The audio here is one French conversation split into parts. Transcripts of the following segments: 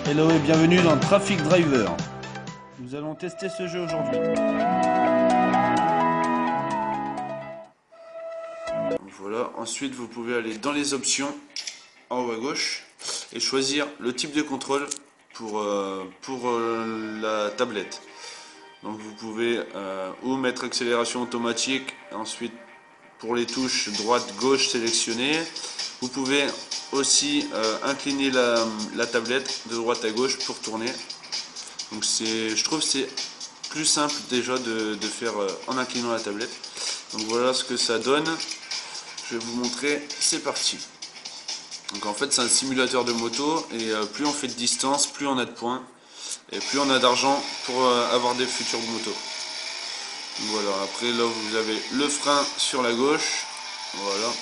Hello et bienvenue dans Traffic Driver. Nous allons tester ce jeu aujourd'hui. Voilà, ensuite vous pouvez aller dans les options en haut à gauche et choisir le type de contrôle pour la tablette. Donc vous pouvez ou mettre accélération automatique, ensuite pour les touches droite gauche sélectionner. Vous pouvez aussi incliner la tablette de droite à gauche pour tourner. Donc je trouve que c'est plus simple déjà de faire en inclinant la tablette. Donc voilà ce que ça donne. Je vais vous montrer, c'est parti. Donc en fait c'est un simulateur de moto et plus on fait de distance, plus on a de points et plus on a d'argent pour avoir des futures motos. Voilà, après là vous avez le frein sur la gauche, voilà,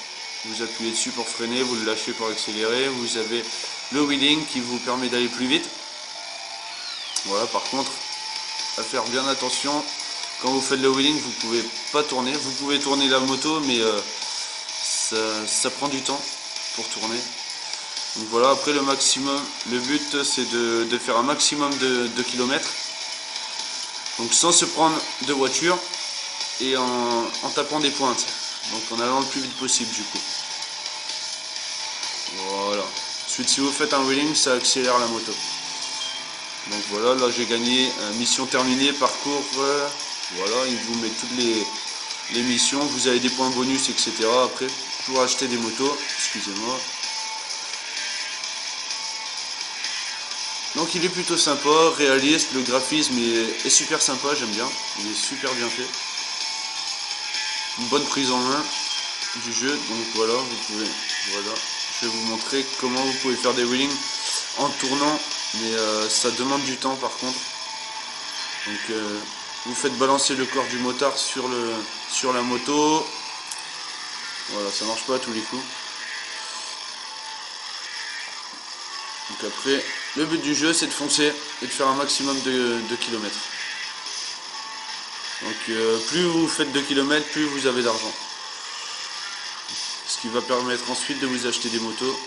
vous appuyez dessus pour freiner, vous le lâchez pour accélérer, vous avez le wheeling qui vous permet d'aller plus vite. Voilà, par contre, à faire bien attention, quand vous faites le wheeling vous pouvez pas tourner, vous pouvez tourner la moto mais ça prend du temps pour tourner. Donc voilà, après le maximum, le but c'est de faire un maximum de kilomètres. Donc sans se prendre de voiture et en tapant des pointes. Donc en allant le plus vite possible du coup. Voilà. Ensuite si vous faites un wheeling ça accélère la moto. Donc voilà, là j'ai gagné mission terminée, parcours. Voilà, il vous met toutes les missions. Vous avez des points bonus etc. après pour acheter des motos. Excusez-moi. Donc il est plutôt sympa, réaliste, le graphisme est super sympa, j'aime bien, il est super bien fait. Une bonne prise en main du jeu, donc voilà, voilà, je vais vous montrer comment vous pouvez faire des wheelings en tournant, mais ça demande du temps par contre. Donc vous faites balancer le corps du motard sur la moto, voilà, ça marche pas à tous les coups. Donc après, le but du jeu c'est de foncer et de faire un maximum de kilomètres. Donc plus vous faites de kilomètres, plus vous avez d'argent. Ce qui va permettre ensuite de vous acheter des motos.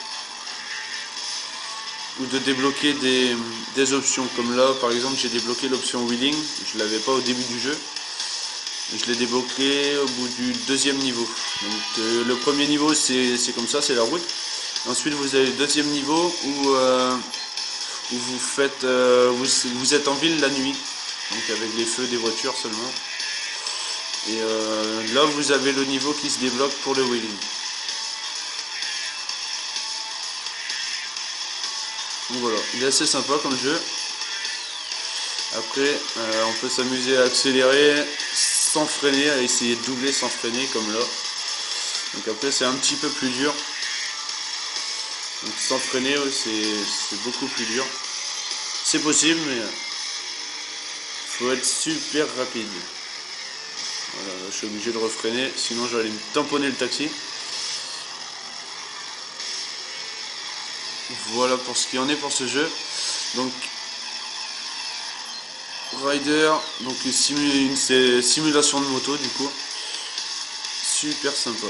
Ou de débloquer des options. Comme là par exemple j'ai débloqué l'option wheeling, je ne l'avais pas au début du jeu. Je l'ai débloqué au bout du deuxième niveau. Donc le premier niveau c'est comme ça, c'est la route. Ensuite vous avez le deuxième niveau où vous faites vous êtes en ville la nuit, donc avec les feux des voitures seulement. Et là vous avez le niveau qui se débloque pour le wheeling. Donc voilà, il est assez sympa comme jeu. Après on peut s'amuser à accélérer sans freiner, à essayer de doubler sans freiner comme là. Donc après c'est un petit peu plus dur. Donc sans freiner c'est beaucoup plus dur. C'est possible mais faut être super rapide. Voilà, là, je suis obligé de refreiner, sinon j'allais me tamponner le taxi. Voilà pour ce qui en est pour ce jeu. Donc Rider, donc une simulation de moto du coup. Super sympa.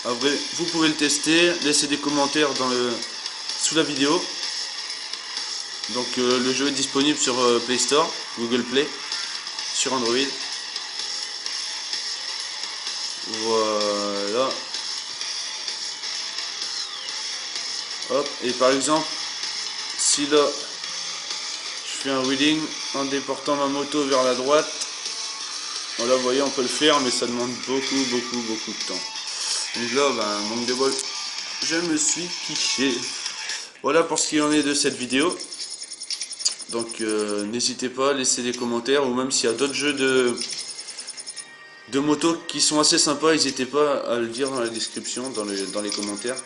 Après, vous pouvez le tester, laissez des commentaires sous la vidéo. Donc le jeu est disponible sur Play Store, Google Play, sur Android. Voilà. Hop, et par exemple, si là je fais un wheeling en déportant ma moto vers la droite, voilà, vous voyez, on peut le faire, mais ça demande beaucoup de temps. Donc là, manque de bol, je me suis piché. Voilà pour ce qui en est de cette vidéo. Donc n'hésitez pas à laisser des commentaires, ou même s'il y a d'autres jeux de moto qui sont assez sympas, n'hésitez pas à le dire dans la description, dans les commentaires.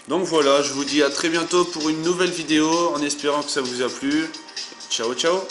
Donc voilà, je vous dis à très bientôt pour une nouvelle vidéo, en espérant que ça vous a plu. Ciao ciao.